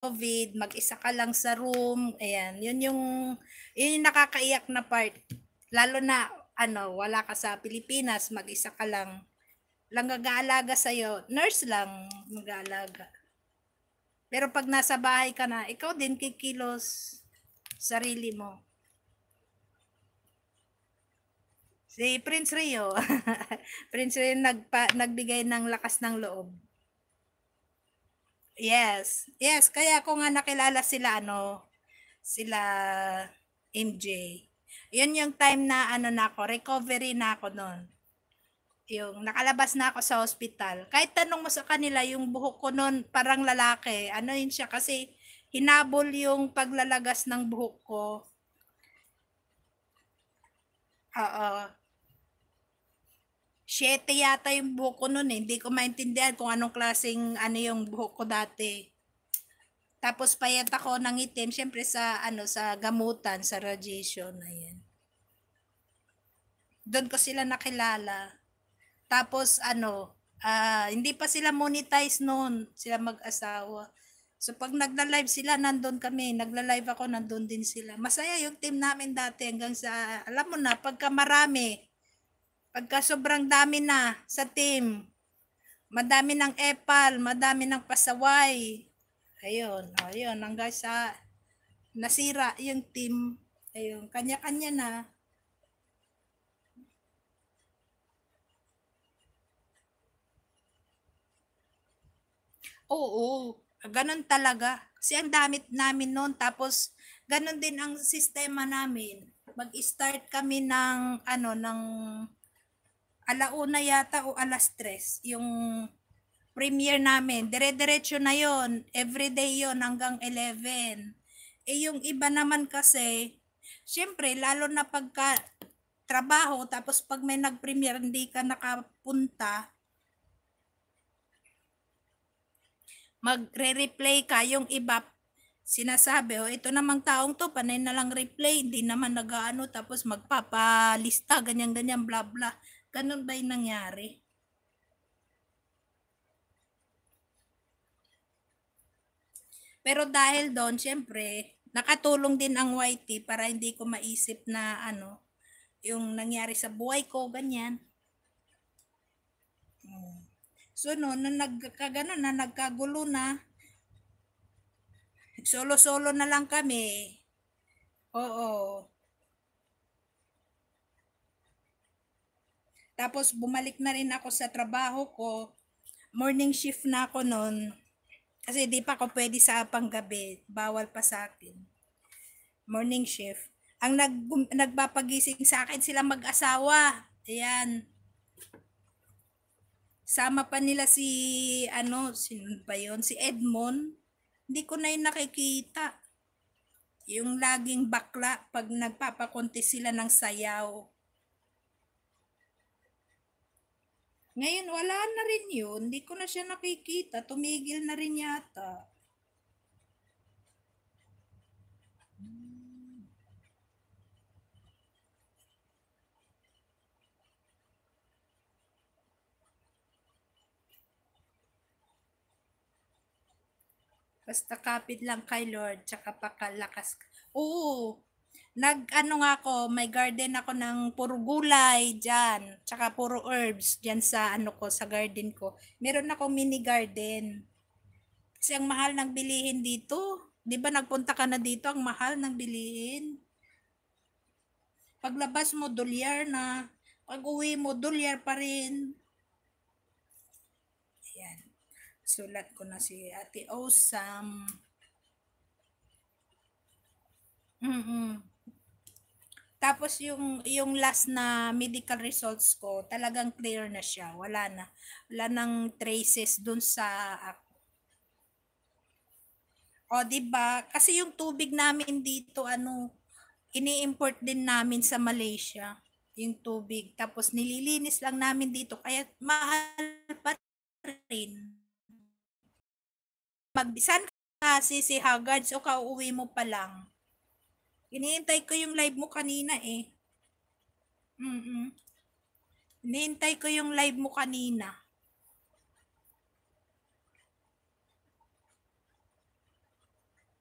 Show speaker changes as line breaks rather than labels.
COVID, mag-isa ka lang sa room, ayan, yun yung nakakaiyak na part. Lalo na, wala ka sa Pilipinas, mag-isa ka lang mag-aalaga sa'yo, nurse lang mag-aalaga. Pero pag nasa bahay ka na, ikaw din kikilos sarili mo. Si Prince Rio. Prince Rio nagbigay ng lakas ng loob. Yes. Yes, kaya ko nga nakilala sila MJ. Yun yung time na na ako, recovery na ako noon. Yung nakalabas na ako sa hospital. Kahit tanong mo sa kanila, yung buhok ko noon parang lalaki. Ano yun siya kasi hinabol yung paglalagas ng buhok ko. Oo. 7 yata yung buhok ko noon eh. Hindi ko maintindihan kung anong klaseng yung buhok ko dati. Tapos payat ako ng itim, syempre sa gamutan, sa radiation, ayan. Doon ko sila nakilala. Tapos hindi pa sila monetize noon, sila mag-asawa. So pag nagla-live sila, nandun kami. Nagla-live ako, nandun din sila. Masaya yung team namin dati hanggang sa, alam mo na, pagka marami, pagka sobrang dami na sa team, madami ng epal, madami ng pasaway. Ayun, hanggang sa nasira yung team. Ayun, kanya-kanya na. Oo, ganun talaga. Kasi ang damit namin noon, tapos ganun din ang sistema namin. Mag-start kami ng alauna yata o 3:00, yung premiere namin. Dire-diretso na yon, everyday yon hanggang 11. Yung iba naman kasi, syempre, lalo na pagka trabaho, tapos pag may nag-premiere, hindi ka nakapunta, magre-replay ka, yung iba sinasabi, ito namang taong to, panay na lang replay, hindi naman nag-ano, tapos magpapalista, ganyan-ganyan, bla bla. Ganun ba yung nangyari? Pero dahil doon, syempre, nakatulong din ang YT para hindi ko maisip na yung nangyari sa buhay ko, ganyan. So, no, na nagkagulo na, solo-solo na lang kami. Oo. Tapos bumalik na rin ako sa trabaho ko. Morning shift na ako noon. Kasi di pa ako pwede sa panggabi. Bawal pa sa akin. Morning shift. Ang nagpapagising sa akin sila mag-asawa. Ayan. Sama pa nila sino ba yun? Si Edmond. Hindi ko na yun nakikita. Yung laging bakla pag nagpapakonti sila ng sayaw. Ngayon, wala na rin yun. Hindi ko na siya nakikita. Tumigil na rin yata. Basta kapit lang kay Lord, tsaka pakalakas. Oo, nag-ano nga ako, may garden ako ng puro gulay dyan, tsaka puro herbs dyan sa ko, sa garden ko. Meron ako mini garden. Kasi ang mahal ng bilihin dito. Di ba nagpunta ka na dito, ang mahal ng bilihin. Paglabas mo, dolyar na. Pag uwi mo, dolyar pa rin. Ayan. Sulat ko na si Ate Osam. Mm-mm. Tapos yung last na medical results ko, talagang clear na siya. Wala na. Wala nang traces dun sa O, 'di ba? Kasi yung tubig namin dito ini-import din namin sa Malaysia, yung tubig. Tapos nililinis lang namin dito kaya mahal pa rin. Magbisan ka si Haggard o kauuwi mo pa lang. Iniintay ko yung live mo kanina eh. Mm. Iniintay ko yung live mo kanina.